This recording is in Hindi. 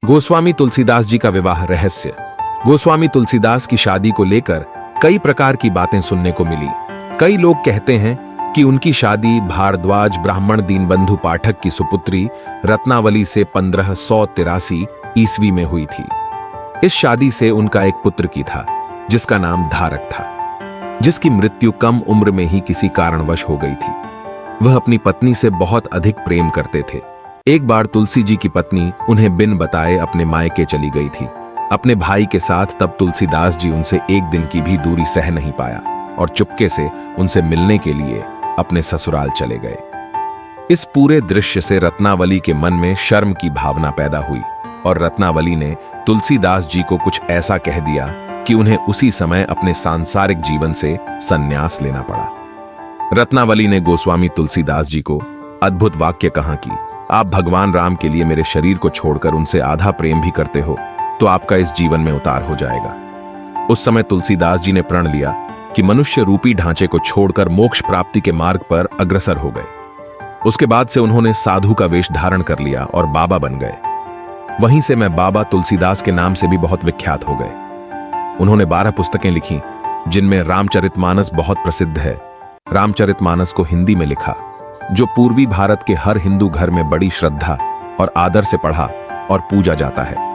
गोस्वामी तुलसीदास जी का विवाह रहस्य। गोस्वामी तुलसीदास की शादी को लेकर कई प्रकार की बातें सुनने को मिली। कई लोग कहते हैं कि उनकी शादी भारद्वाज ब्राह्मण दीनबंधु पाठक की सुपुत्री रत्नावली से 1583 ईस्वी में हुई थी। इस शादी से उनका एक पुत्र की था जिसका नाम धारक था, जिसकी मृत्यु कम उम्र में ही किसी कारणवश हो गई थी। वह अपनी पत्नी से बहुत अधिक प्रेम करते थे। एक बार तुलसी जी की पत्नी उन्हें बिन बताए अपने मायके चली गई थी अपने भाई के साथ। तब तुलसीदास जी उनसे एक दिन की भी दूरी सह नहीं पाया और चुपके से उनसे मिलने के लिए अपने ससुराल चले गए। इस पूरे दृश्य से रत्नावली के मन में शर्म की भावना पैदा हुई और रत्नावली ने तुलसीदास जी को कुछ ऐसा कह दिया कि उन्हें उसी समय अपने सांसारिक जीवन से संन्यास लेना पड़ा। रत्नावली ने गोस्वामी तुलसीदास जी को अद्भुत वाक्य कहा कि आप भगवान राम के लिए मेरे शरीर को छोड़कर उनसे आधा प्रेम भी करते हो तो आपका इस जीवन में उतार हो जाएगा। उस समय तुलसीदास जी ने प्रण लिया कि मनुष्य रूपी ढांचे को छोड़कर मोक्ष प्राप्ति के मार्ग पर अग्रसर हो गए। उसके बाद से उन्होंने साधु का वेश धारण कर लिया और बाबा बन गए। वहीं से मैं बाबा तुलसीदास के नाम से भी बहुत विख्यात हो गए। उन्होंने 12 पुस्तकें लिखी जिनमें रामचरितमानस बहुत प्रसिद्ध है। रामचरितमानस को हिंदी में लिखा, जो पूर्वी भारत के हर हिंदू घर में बड़ी श्रद्धा और आदर से पढ़ा और पूजा जाता है।